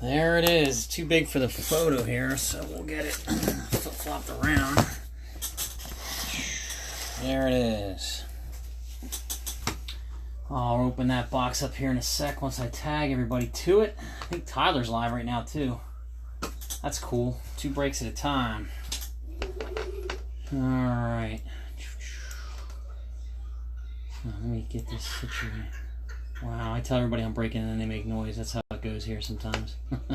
There it is. Too big for the photo here, so we'll get it flip-flopped around. There it is. I'll open that box up here in a sec once I tag everybody to it. I think Tyler's live right now too. That's cool. 2 breaks at a time. Alright. Let me get this situated. Wow, I tell everybody I'm breaking and then they make noise. That's how it goes here sometimes. Alright,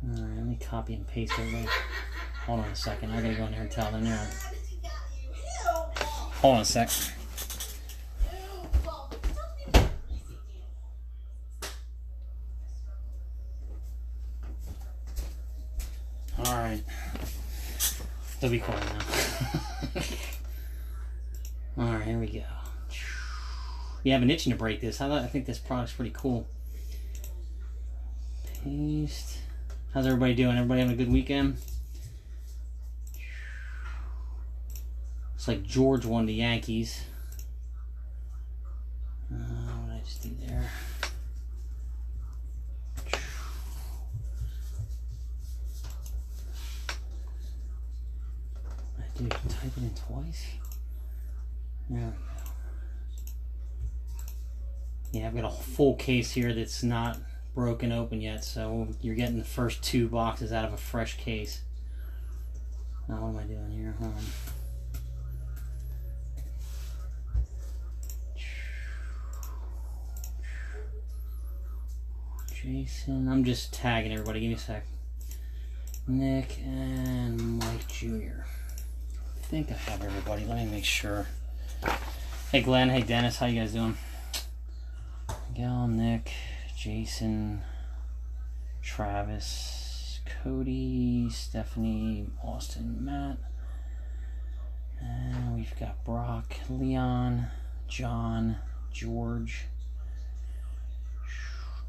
let me copy and paste everything. Hold on a second. I gotta go in there and tell them now. Hold on a sec. Alright. They'll be quiet now. Alright, here we go. You have an itching to break this. I think this product's pretty cool. Paste. How's everybody doing? Everybody having a good weekend? Looks like George won the Yankees. What did I just do there? Dude, type it in twice? There we go. Yeah, I've got a full case here that's not broken open yet, so you're getting the first 2 boxes out of a fresh case. Now, what am I doing here? Hold on. Jason, I'm just tagging everybody. Give me a sec. Nick and Mike Jr. I think I have everybody. Let me make sure. Hey Glenn, hey Dennis, how you guys doing? Miguel, Nick, Jason, Travis, Cody, Stephanie, Austin, Matt. And we've got Brock, Leon, John, George,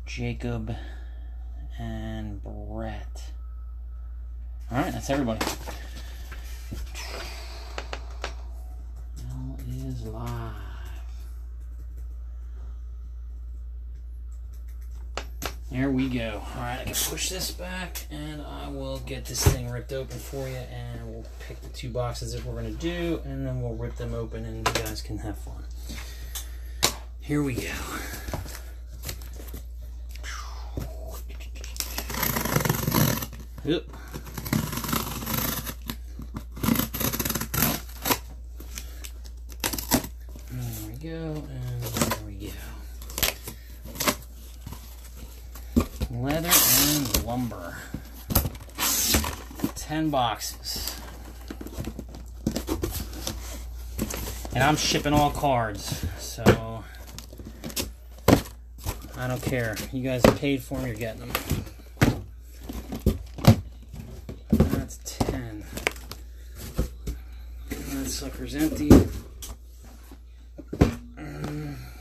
Jacob, and Brett. Alright, that's everybody. Is live. There we go. Alright, I can push this back and I will get this thing ripped open for you, and we'll pick the 2 boxes that we're going to do, and then we'll rip them open and you guys can have fun. Here we go. Oop. Go, and there we go. Leather and lumber. 10 boxes. And I'm shipping all cards, so I don't care. You guys have paid for them, you're getting them. That's 10. That sucker's empty.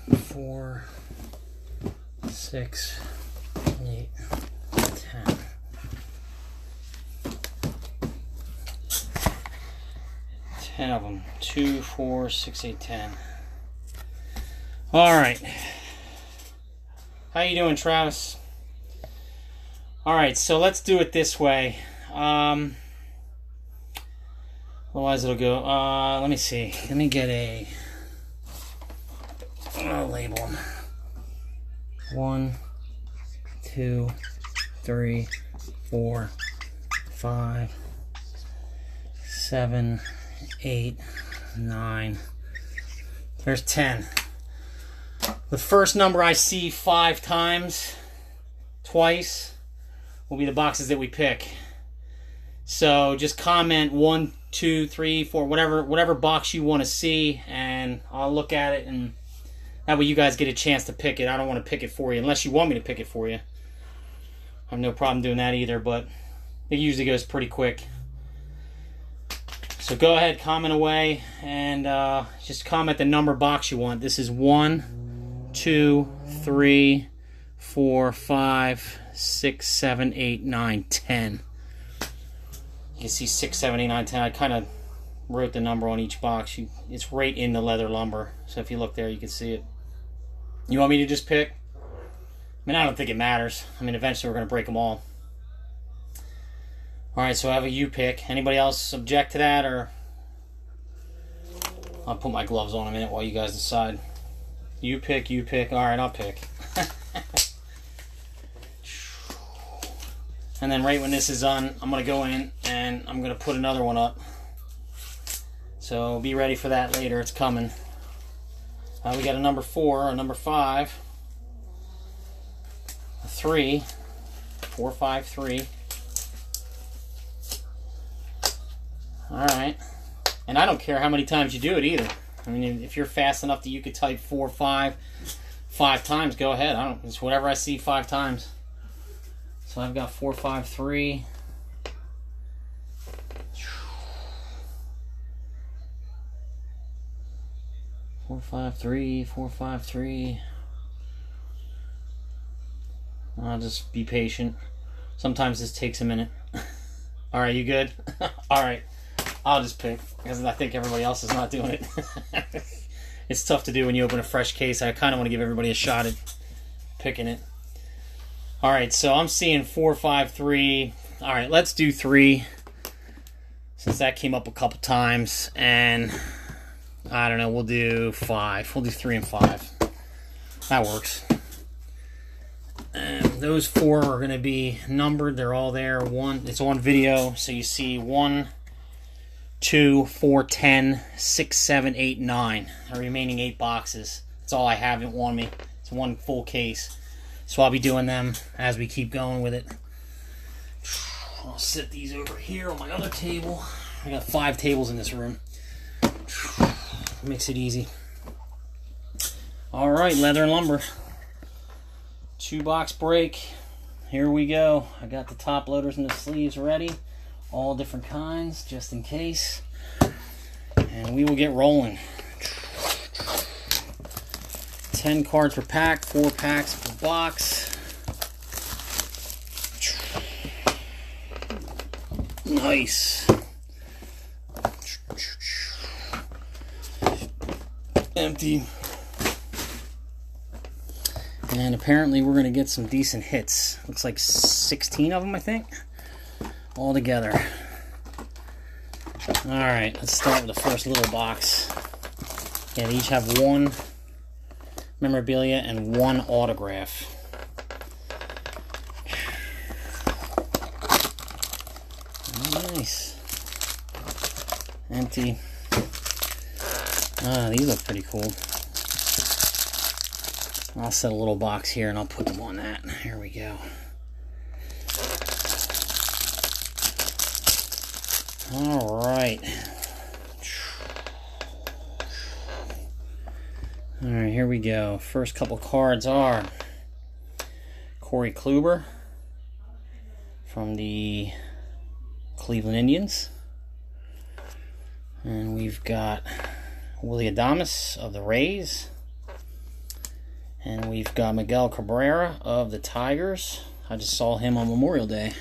4, 6, 8, 10. Ten of them. 2, 4, 6, 8, 10. All right. How you doing, Travis? All right, so let's do it this way. Otherwise, it'll go. Let me see. Let me get a. I'll label them. 1, 2, 3, 4, 5, 7, 8, 9. There's 10. The first number I see 5 times, twice, will be the boxes that we pick. So just comment 1, 2, 3, 4, whatever box you want to see, and I'll look at it, and that way you guys get a chance to pick it. I don't want to pick it for you unless you want me to pick it for you. I have no problem doing that either, but it usually goes pretty quick. So go ahead, comment away, and just comment the number box you want. This is 1, 2, 3, 4, 5, 6, 7, 8, 9, 10. You can see 6, 7, 8, 9, 10. I kind of wrote the number on each box. It's right in the leather lumber. So if you look there, you can see it. You want me to just pick? I mean, I don't think it matters. I mean, eventually we're going to break them all. Alright, so I have a you pick. Anybody else object to that? Or I'll put my gloves on a minute while you guys decide. You pick, you pick. Alright, I'll pick. And then right when this is done, I'm going to go in and I'm going to put another one up. So be ready for that later. It's coming. We got a number 4, a number 5, a 3, 4, 5, 3. Alright. And I don't care how many times you do it either. I mean, if you're fast enough that you could type 4, 5 times, go ahead. It's whatever I see 5 times. So I've got 4, 5, 3. 4, 5, 3, 4, 5, 3. I'll just be patient. Sometimes this takes a minute. Alright, you good? Alright, I'll just pick, because I think everybody else is not doing it. It's tough to do when you open a fresh case. I kind of want to give everybody a shot at picking it. Alright, so I'm seeing 4, 5, 3. Alright, let's do 3, since that came up a couple times. And I don't know, we'll do 5. We'll do 3 and 5. That works. And those 4 are going to be numbered. They're all there. It's on video, so you see 1, 2, 4, 10, 6, 7, 8, 9. The remaining 8 boxes. That's all I have on me. It's one full case. So I'll be doing them as we keep going with it. I'll set these over here on my other table. I got 5 tables in this room. Makes it easy. Alright, leather and lumber. 2-box break. Here we go. I got the top loaders and the sleeves ready. All different kinds, just in case. And we will get rolling. 10 cards per pack, 4 packs per box. Nice. Empty. And apparently we're going to get some decent hits. Looks like 16 of them, I think, all together. Alright, let's start with the first little box. Yeah, they each have 1 memorabilia and 1 autograph. Nice. Empty. These look pretty cool. I'll set a little box here and I'll put them on that. Here we go. Alright. Alright, here we go. First couple cards are Corey Kluber from the Cleveland Indians. And we've got Willy Adames of the Rays. And we've got Miguel Cabrera of the Tigers. I just saw him on Memorial Day.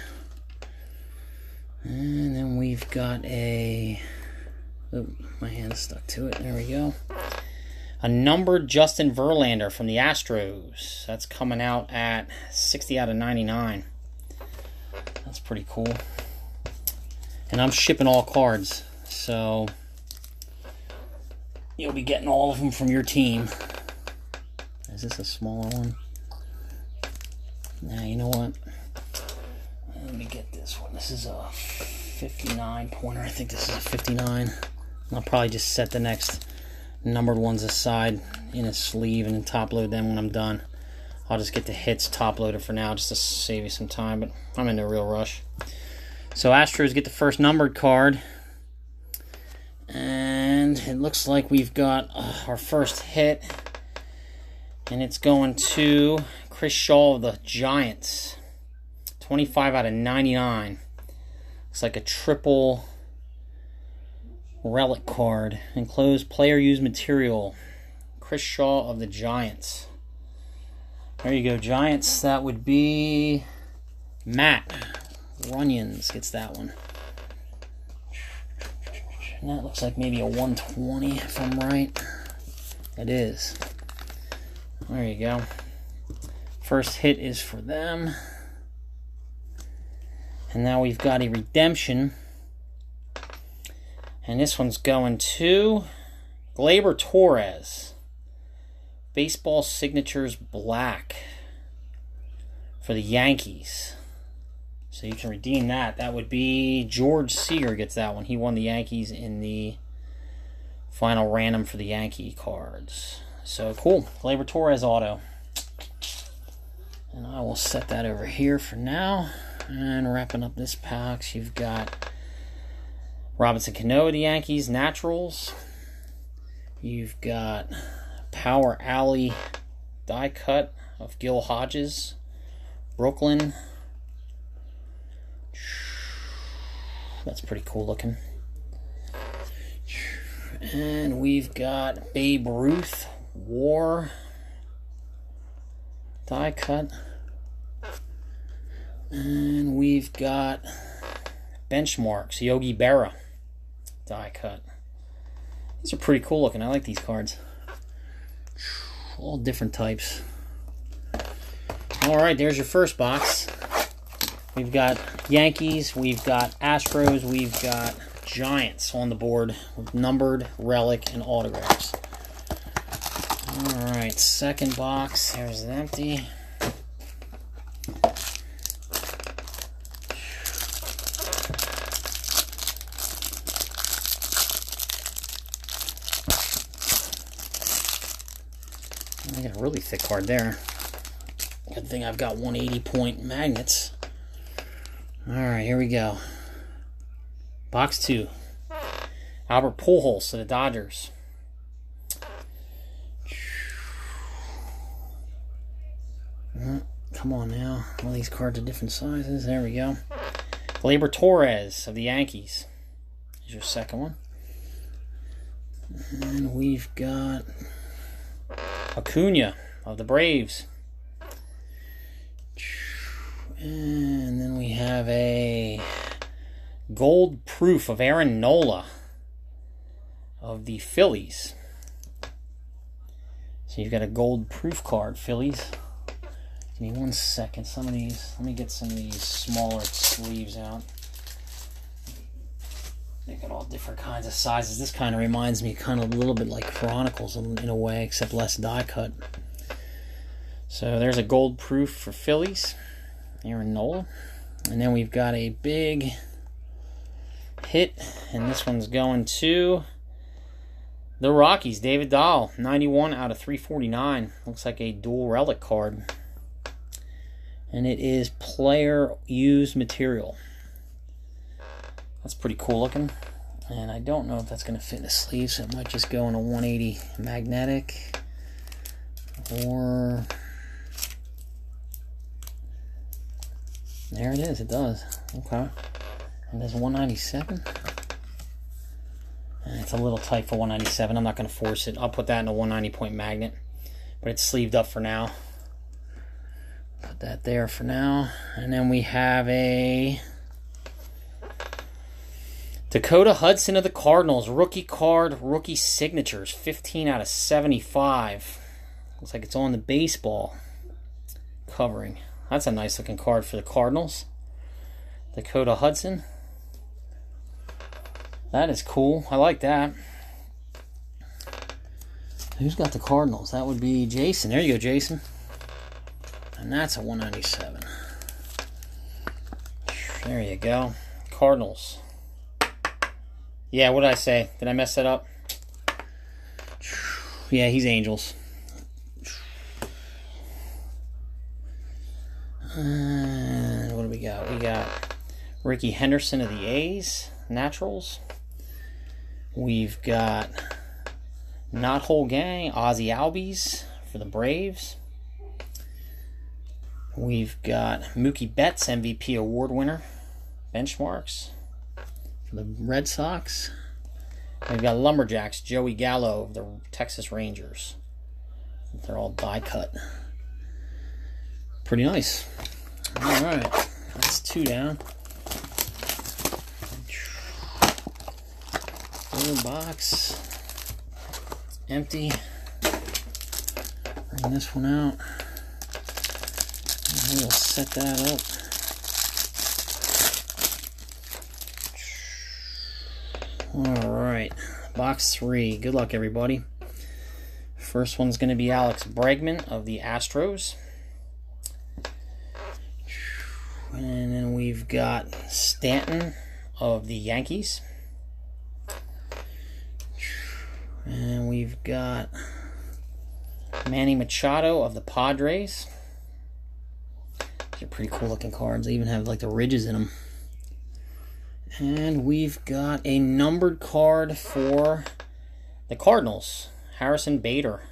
And then we've got a... Oh, my hand's stuck to it. There we go. A numbered Justin Verlander from the Astros. That's coming out at 60 out of 99. That's pretty cool. And I'm shipping all cards. So you'll be getting all of them from your team. Is this a smaller one? Nah, you know what? Let me get this one. This is a 59 pointer. I think this is a 59. I'll probably just set the next numbered ones aside in a sleeve and then top load them when I'm done. I'll just get the hits top loaded for now just to save you some time, but I'm in no real rush. So Astros get the first numbered card. And it looks like we've got our first hit. And it's going to Chris Shaw of the Giants. 25 out of 99. Looks like a triple relic card. Enclosed player used material. Chris Shaw of the Giants. There you go, Giants. That would be Matt Runyons gets that one. And that looks like maybe a 120 if I'm right. It is. There you go. First hit is for them. And now we've got a redemption. And this one's going to Gleyber Torres. Baseball Signatures Black for the Yankees. So you can redeem that. That would be George Seager gets that one. He won the Yankees in the final random for the Yankee cards. So cool. Gleyber Torres auto. And I will set that over here for now. And wrapping up this box, you've got Robinson Cano of the Yankees, Naturals. You've got Power Alley die cut of Gil Hodges, Brooklyn. That's pretty cool looking. And we've got Babe Ruth, War die cut. And we've got Benchmarks, Yogi Berra die cut. These are pretty cool looking. I like these cards. All different types. Alright, there's your first box. We've got Yankees, we've got Astros, we've got Giants on the board with numbered, relic, and autographs. Alright, second box. There's it empty. I got a really thick card there. Good thing I've got 180-point magnets. Alright, here we go. Box 2. Albert Pujols to the Dodgers. Come on now. All these cards are different sizes. There we go. Gleyber Torres of the Yankees. Here's your second one. And we've got Acuna of the Braves. And then we have a gold proof of Aaron Nola of the Phillies. So you've got a gold proof card, Phillies. Give me 1 second. Some of these, let me get some of these smaller sleeves out. They got all different kinds of sizes. This kind of reminds me kind of a little bit like Chronicles in a way, except less die cut. So there's a gold proof for Phillies, Aaron Nola. And then we've got a big hit, and this one's going to the Rockies, David Dahl, 91 out of 349. Looks like a dual relic card. And it is player used material. That's pretty cool looking. And I don't know if that's going to fit in the sleeve, so it might just go in a 180 magnetic. Or... there it is, it does. Okay. And there's 197. And it's a little tight for 197. I'm not going to force it. I'll put that in a 190-point magnet. But it's sleeved up for now. Put that there for now. And then we have a Dakota Hudson of the Cardinals. Rookie card, rookie signatures. 15 out of 75. Looks like it's on the baseball covering. That's a nice looking card for the Cardinals. Dakota Hudson. That is cool. I like that. Who's got the Cardinals? That would be Jason. There you go, Jason. And that's a 197. There you go. Cardinals. Yeah, what did I say? Did I mess that up? Yeah, he's Angels. And what do we got? We got Ricky Henderson of the A's, Naturals. We've got Not Whole Gang, Ozzie Albies for the Braves. We've got Mookie Betts, MVP award winner, Benchmarks for the Red Sox. We've got Lumberjacks, Joey Gallo of the Texas Rangers. They're all die cut. Pretty nice. Alright, that's 2 down. Third box. Empty. Bring this one out. And we'll set that up. Alright. Box 3. Good luck, everybody. First one's going to be Alex Bregman of the Astros. And then we've got Stanton of the Yankees. And we've got Manny Machado of the Padres. These are pretty cool looking cards. They even have like the ridges in them. And we've got a numbered card for the Cardinals. Harrison Bader.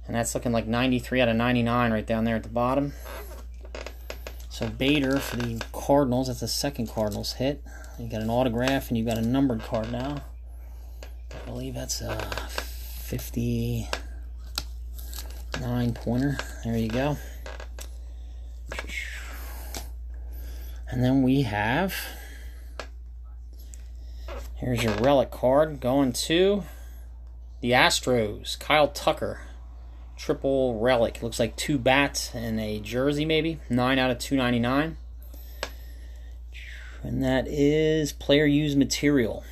And that's looking like 93 out of 99 right down there at the bottom. So Bader for the Cardinals. That's the second Cardinals hit. You got an autograph and you got a numbered card now. I believe that's a 59 pointer. There you go. And then we have, here's your relic card going to the Astros. Kyle Tucker. Triple relic. Looks like 2 bats and a jersey maybe. 9 out of 299. And that is player used material.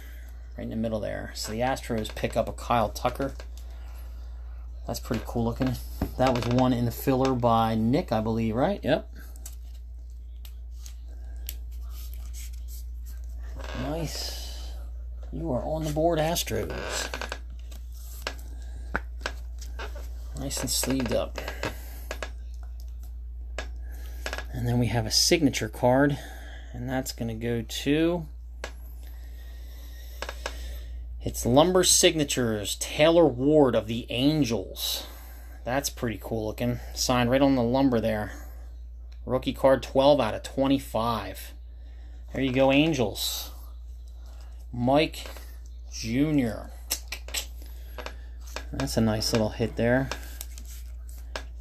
Right in the middle there. So the Astros pick up a Kyle Tucker. That's pretty cool looking. That was one in the filler by Nick, I believe, right? Yep. Nice. You are on the board, Astros. Nice and sleeved up. And then we have a signature card, and that's going to go to, it's Lumber Signatures, Taylor Ward of the Angels. That's pretty cool looking. Signed right on the lumber there. Rookie card 12 out of 25. There you go, Angels. Mike Jr. That's a nice little hit there.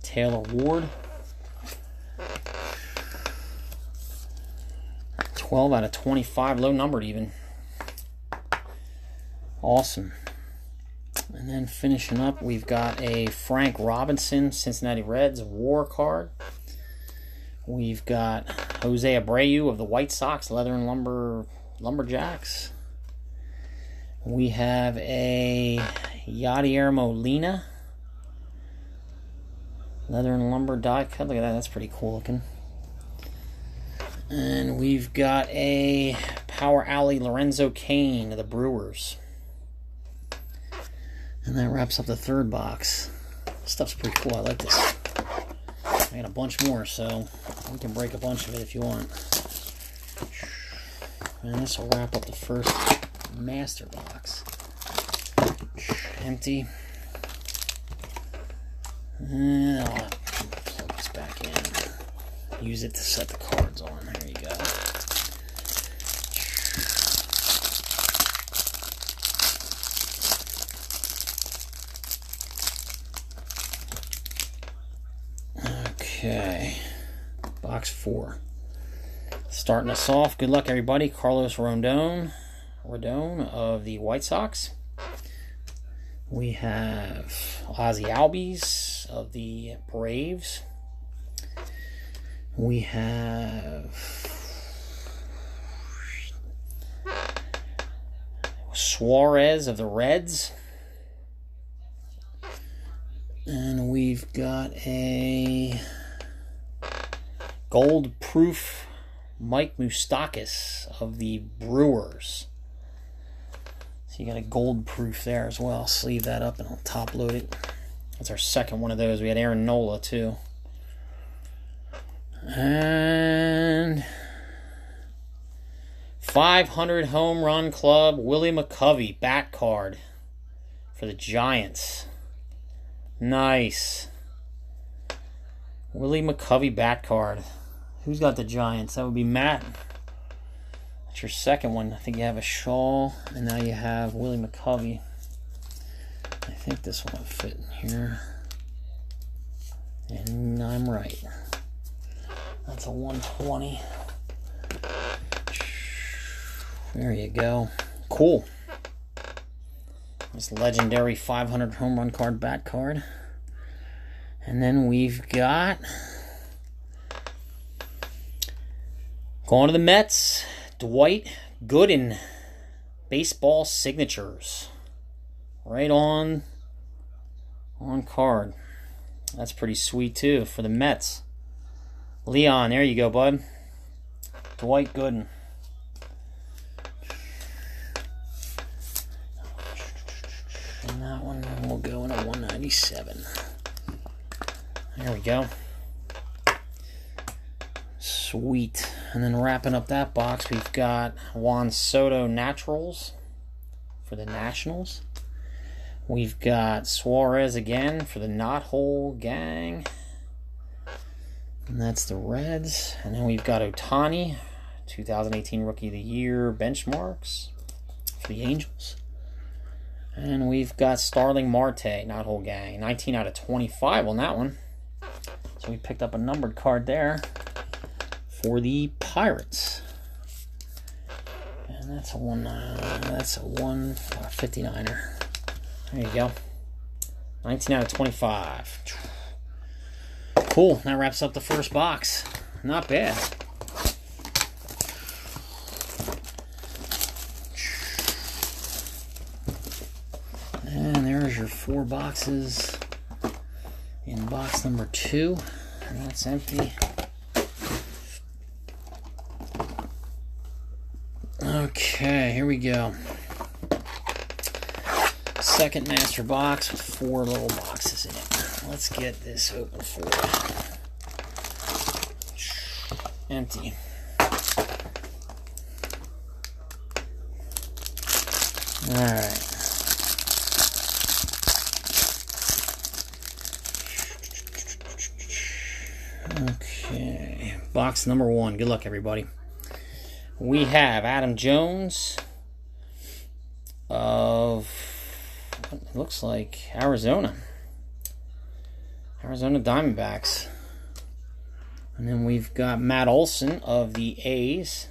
Taylor Ward. 12 out of 25, low numbered even. Awesome. And then finishing up, we've got a Frank Robinson, Cincinnati Reds War card. We've got Jose Abreu of the White Sox, Leather and Lumberjacks. We have a Yadier Molina, Leather and Lumber die cut. Look at that, that's pretty cool looking. And we've got a Power Alley Lorenzo Cain of the Brewers. And that wraps up the third box. This stuff's pretty cool, I like this. I got a bunch more, so we can break a bunch of it if you want. And this will wrap up the first master box. Empty. And I'll plug this back in. Use it to set the cards on. There you go. Okay. Box 4. Starting us off. Good luck, everybody. Carlos Rodon of the White Sox. We have Ozzie Albies of the Braves. We have Suarez of the Reds. And we've got a gold proof Mike Moustakas of the Brewers. So you got a gold proof there as well. I'll sleeve that up and I'll top load it. That's our second one of those. We had Aaron Nola too. And 500 home run club, Willie McCovey bat card for the Giants. Nice. Willie McCovey bat card. Who's got the Giants? That would be Matt. That's your second one. I think you have a Shaw, and now you have Willie McCovey. I think this one will fit in here. And I'm right. That's a 120. There you go. Cool. This legendary 500 home run card bat card. And then we've got, going to the Mets, Dwight Gooden. Baseball signatures. Right on card. That's pretty sweet too for the Mets. Leon, there you go, bud. Dwight Gooden. And that one will go in a 197. There we go. Sweet. And then wrapping up that box, we've got Juan Soto Naturals for the Nationals. We've got Suarez again for the Knothole Gang. And that's the Reds. And then we've got Ohtani, 2018 Rookie of the Year benchmarks for the Angels. And we've got Starling Marte, Knothole Gang, 19 out of 25 on that one. So we picked up a numbered card there for the Pirates. And that's a 159er. There you go. 19 out of 25. Cool. That wraps up the first box. Not bad. And there's your 4 boxes in box number 2. And that's empty. Okay, here we go. Second master box with 4 little boxes in it. Let's get this open for you. Empty. Alright. Okay. Box number 1. Good luck, everybody. We have Adam Jones of, it looks like Arizona Diamondbacks. And then we've got Matt Olson of the A's.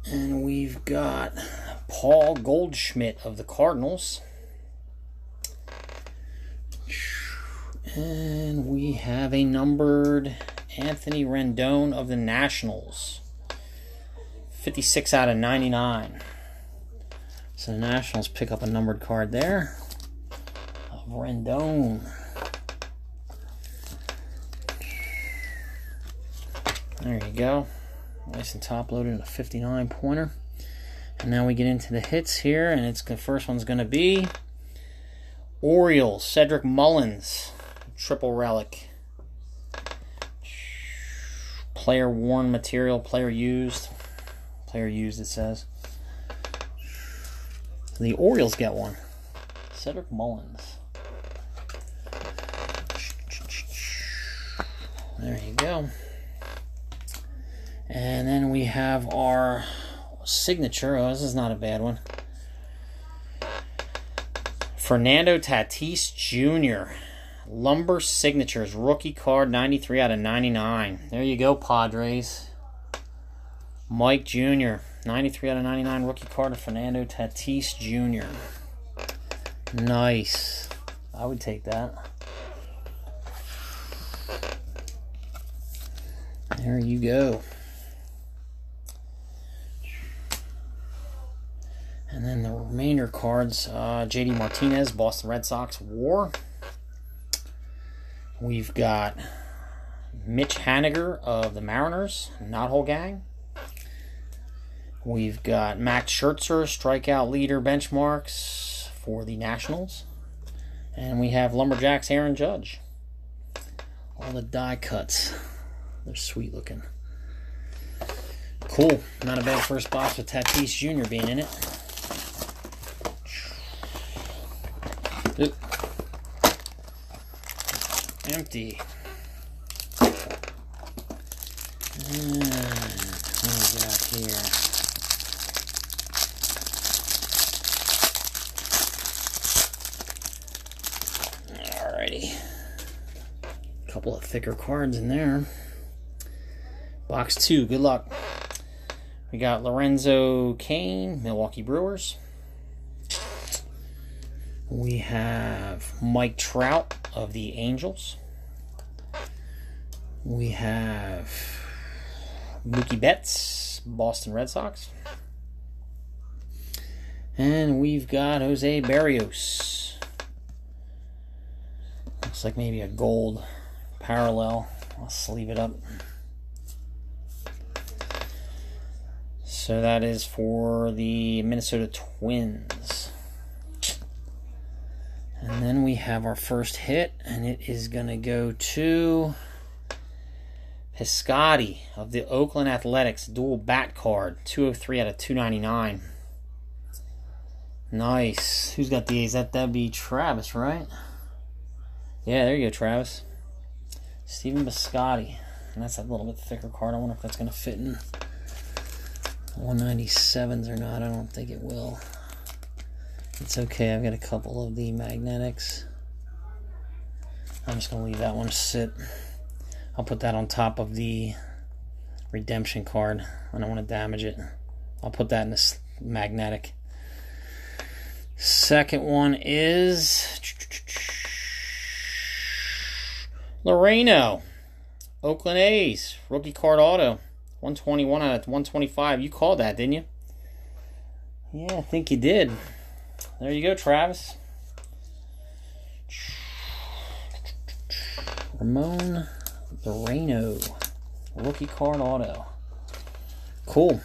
And we've got Paul Goldschmidt of the Cardinals. And we have a numbered Anthony Rendon of the Nationals. 56 out of 99. So the Nationals pick up a numbered card there of Rendon. There you go. Nice and top loaded in a 59 pointer. And now we get into the hits here, and the first one's going to be Orioles, Cedric Mullins, triple relic. Player worn material, player used. Player used, it says. So the Orioles get one. Cedric Mullins. There you go. And then we have our signature. Oh, this is not a bad one. Fernando Tatis Jr. Lumber Signatures. Rookie card, 93 out of 99. There you go, Padres. Mike Jr. 93 out of 99 rookie card of Fernando Tatis Jr. Nice. I would take that. There you go. And then the remainder cards, JD Martinez, Boston Red Sox, WAR. We've got Mitch Haniger of the Mariners, Knothole Gang. We've got Max Scherzer, strikeout leader benchmarks for the Nationals. And we have Lumberjacks Aaron Judge. All the die cuts. They're sweet looking. Cool. Not a bad first box with Tatis Jr. being in it. Oop. Empty. And what do we got here? Alrighty. A couple of thicker cards in there. Box 2, good luck. We got Lorenzo Cain, Milwaukee Brewers. We have Mike Trout of the Angels. We have Mookie Betts, Boston Red Sox. And we've got Jose Barrios. Looks like maybe a gold parallel. I'll sleeve it up. So that is for the Minnesota Twins. And then we have our first hit, and it is going to go to Piscotty of the Oakland Athletics, dual bat card, 203 out of 299. Nice. Who's got these? That'd be Travis, right? Yeah, there you go, Travis. Stephen Piscotty. And that's a little bit thicker card. I wonder if that's going to fit in 197s or not. I don't think it will. It's okay. I've got a couple of the magnetics. I'm just going to leave that one sit. I'll put that on top of the redemption card. I don't want to damage it. I'll put that in this magnetic. Second one is Loreno, Oakland A's, rookie card auto, 121 out of 125. You called that, didn't you? Yeah, I think you did. There you go, Travis. Ramon Loreno, rookie card auto. Cool.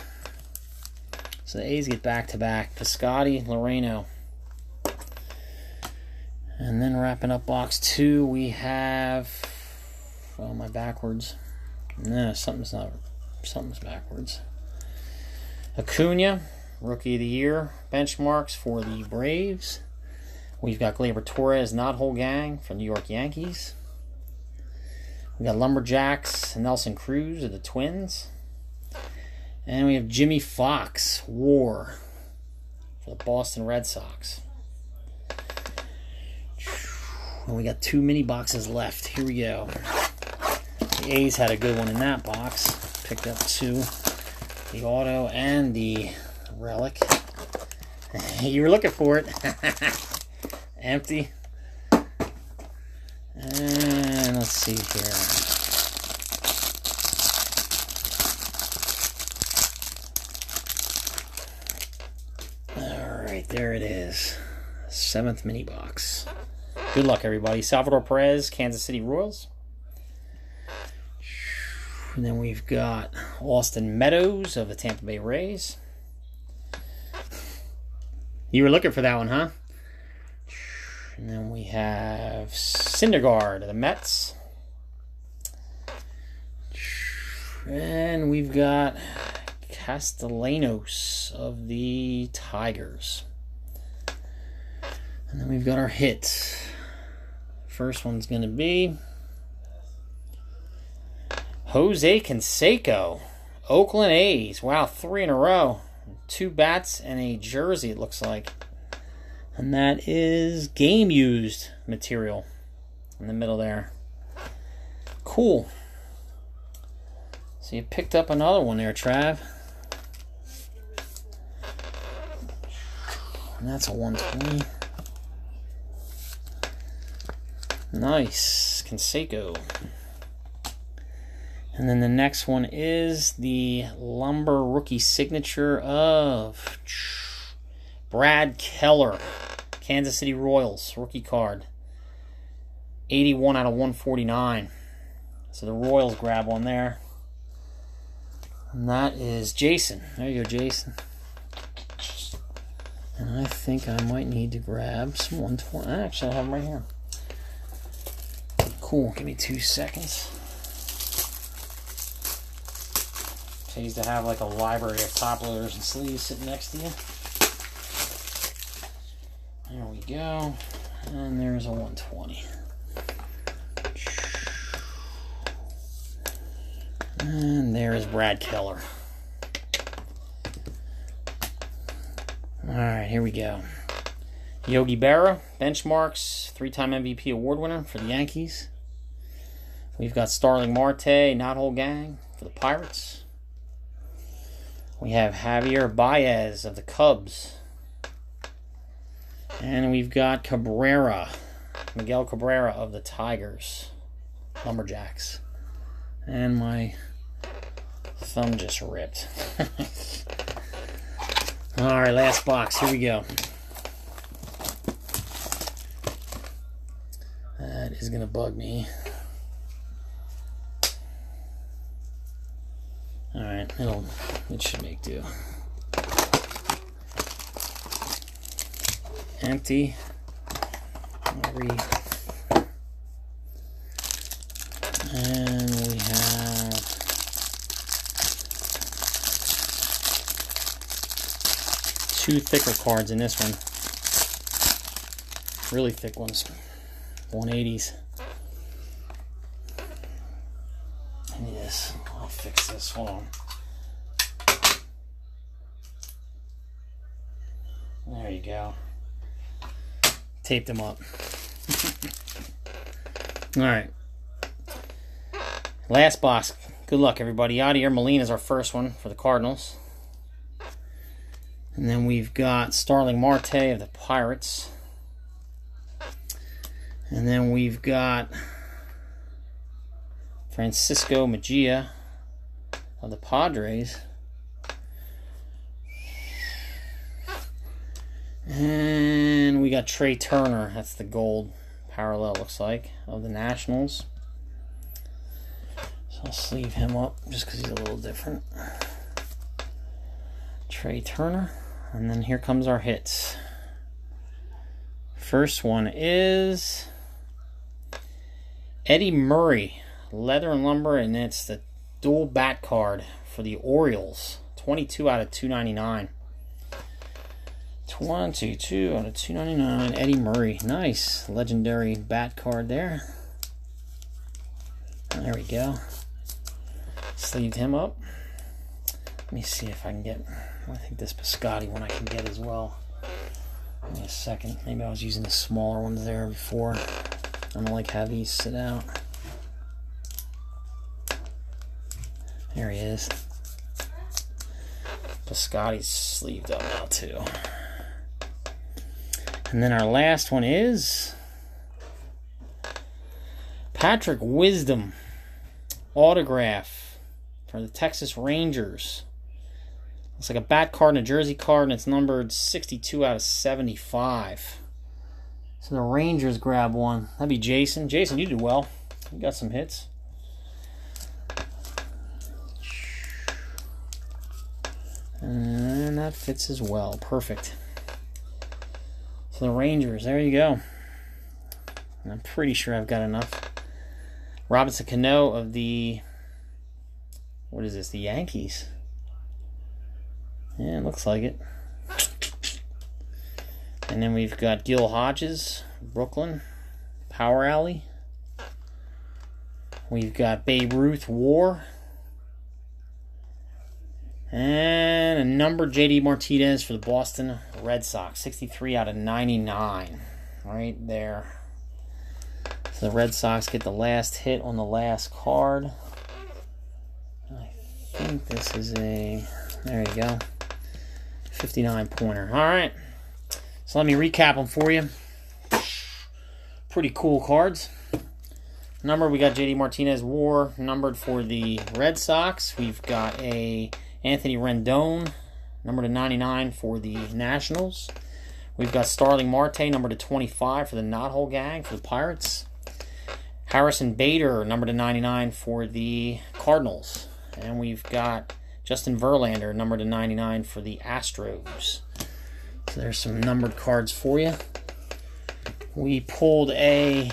So the A's get back-to-back. Piscotty, Loreno. And then wrapping up box 2, we have... Oh, am I backwards? No, something's backwards. Acuna, Rookie of the Year benchmarks for the Braves. We've got Gleyber Torres, Not Whole Gang for New York Yankees. We got Lumberjacks, Nelson Cruz of the Twins. And we have Jimmy Fox, War for the Boston Red Sox. And we got 2 mini boxes left. Here we go. The A's had a good one in that box. Picked up 2. The auto and the relic. You were looking for it. Empty. And let's see here. Alright, there it is. 7th mini box. Good luck, everybody. Salvador Perez, Kansas City Royals. And then we've got Austin Meadows of the Tampa Bay Rays. You were looking for that one, huh? And then we have Syndergaard of the Mets. And we've got Castellanos of the Tigers. And then we've got our hits. First one's going to be Jose Canseco, Oakland A's. Wow, 3 in a row. 2 bats and a jersey, it looks like. And that is game-used material in the middle there. Cool. So you picked up another one there, Trav. And that's a 120. Nice. Canseco. And then the next one is the Lumber rookie signature of Brad Keller, Kansas City Royals, rookie card. 81 out of 149. So the Royals grab one there. And that is Jason. There you go, Jason. And I think I might need to grab some 120. Actually, I have them right here. Cool. Give me 2 seconds. Pays to have like a library of top loaders and sleeves sitting next to you. There we go. And there's a 120. And there's Brad Keller. Alright, here we go. Yogi Berra, benchmarks, 3-time MVP award winner for the Yankees. We've got Starling Marte, Not Whole Gang for the Pirates. We have Javier Baez of the Cubs. And we've got Cabrera, Miguel Cabrera of the Tigers, Lumberjacks. And my thumb just ripped. Alright, last box. Here we go. That is going to bug me. Alright, it should make do. Empty. And we have two thicker cards in this one. Really thick ones. 180s. Yes, I'll fix this. Hold on. There you go. Taped them up. Alright. Last box. Good luck, everybody. Yadier Molina is our first one for the Cardinals. And then we've got Starling Marte of the Pirates. And then we've got Francisco Mejia of the Padres. And we got Trey Turner. That's the gold parallel, looks like, of the Nationals. So I'll sleeve him up just because he's a little different. Trey Turner. And then here comes our hits. First one is Eddie Murray, Leather and Lumber, and it's the dual bat card for the Orioles. 22 out of 299. 22 out of 299. Eddie Murray. Nice. Legendary bat card there. There we go. Sleeved him up. Let me see if I can get... I think this Piscotty one I can get as well. Give me a second. Maybe I was using the smaller ones there before. I don't like how these sit out. There he is. Piscotty's sleeved up now too. And then our last one is Patrick Wisdom autograph for the Texas Rangers. Looks like a bat card and a jersey card, and it's numbered 62 out of 75. So the Rangers grab one. That'd be Jason. Jason, you did well. You got some hits. And that fits as well. Perfect. So the Rangers, there you go. I'm pretty sure I've got enough. Robinson Cano of the... What is this? The Yankees. Yeah, it looks like it. And then we've got Gil Hodges, Brooklyn, Power Alley. We've got Babe Ruth, War. And a number J.D. Martinez for the Boston Red Sox. 63 out of 99. Right there. So the Red Sox get the last hit on the last card. I think this is a... There you go. 59-pointer. Alright. So let me recap them for you. Pretty cool cards. Number, we got J.D. Martinez, War, numbered for the Red Sox. We've got a Anthony Rendon, numbered to 99 for the Nationals. We've got Starling Marte, numbered to 25 for the Knothole Gang for the Pirates. Harrison Bader, numbered to 99 for the Cardinals. And we've got Justin Verlander, numbered to 99 for the Astros. So there's some numbered cards for you. We pulled a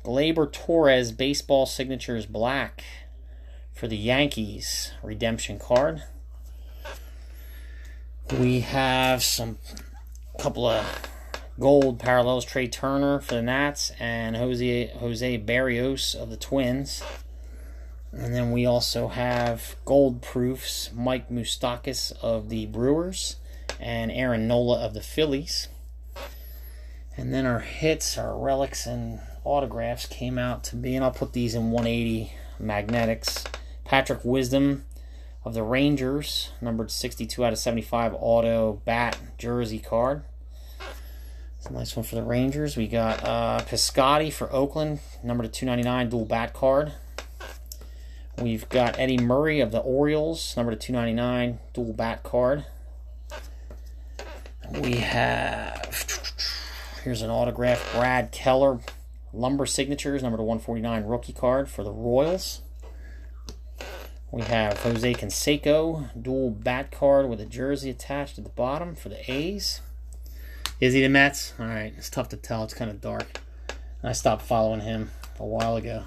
Gleyber Torres Baseball Signatures Black for the Yankees redemption card. We have couple of gold parallels, Trey Turner for the Nats and Jose Barrios of the Twins. And then we also have gold proofs, Mike Moustakas of the Brewers and Aaron Nola of the Phillies. And then our hits, our relics, and autographs came out to be, and I'll put these in 180 magnetics. Patrick Wisdom of the Rangers, numbered 62 out of 75 auto bat jersey card. Nice one for the Rangers. We got Piscotty for Oakland, number to 299, dual bat card. We've got Eddie Murray of the Orioles, number to 299, dual bat card. We have, here's an autograph, Brad Keller, Lumber Signatures, number to 149, rookie card for the Royals. We have Jose Canseco, dual bat card with a jersey attached at the bottom for the A's. Is he the Mets? Alright, it's tough to tell. It's kind of dark. I stopped following him a while ago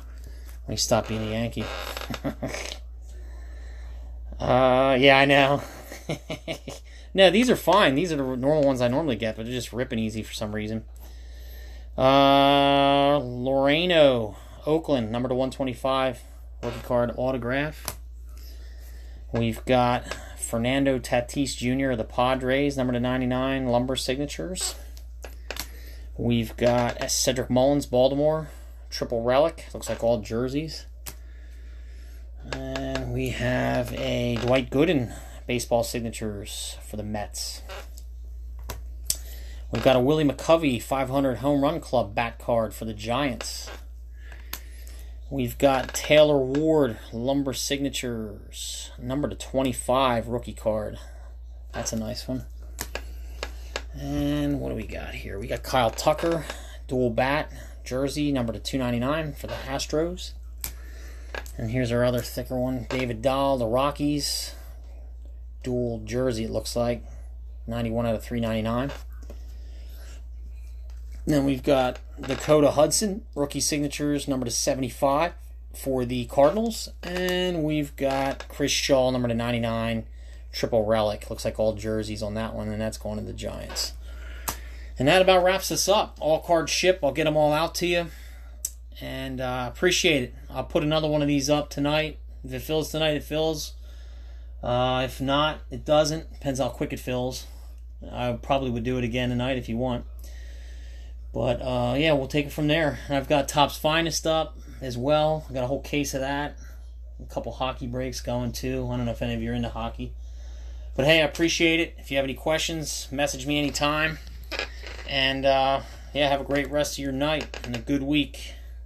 when he stopped being a Yankee. Yeah, I know. No, these are fine. These are the normal ones I normally get, but they're just ripping easy for some reason. Loreno, Oakland, number to 125, rookie card autograph. We've got Fernando Tatis Jr. of the Padres, number to 99, Lumber Signatures. We've got Cedric Mullins, Baltimore, triple relic. Looks like all jerseys. And we have a Dwight Gooden, baseball signatures for the Mets. We've got a Willie McCovey 500 Home Run Club bat card for the Giants. We've got Taylor Ward, Lumber Signatures, number to 25, rookie card. That's a nice one. And what do we got here? We got Kyle Tucker, dual bat, jersey, number to 299 for the Astros. And here's our other thicker one, David Dahl, the Rockies, dual jersey, it looks like, 91 out of 399. Then we've got Dakota Hudson, rookie signatures, number to 75 for the Cardinals. And we've got Chris Shaw, number to 99, triple relic. Looks like all jerseys on that one, and that's going to the Giants. And that about wraps us up. All cards ship. I'll get them all out to you. And appreciate it. I'll put another one of these up tonight. If it fills tonight, it fills. If not, it doesn't. Depends how quick it fills. I probably would do it again tonight if you want. But, yeah, we'll take it from there. And I've got Topps Finest up as well. I've got a whole case of that. A couple hockey breaks going, too. I don't know if any of you are into hockey. But, hey, I appreciate it. If you have any questions, message me anytime. And, yeah, have a great rest of your night and a good week.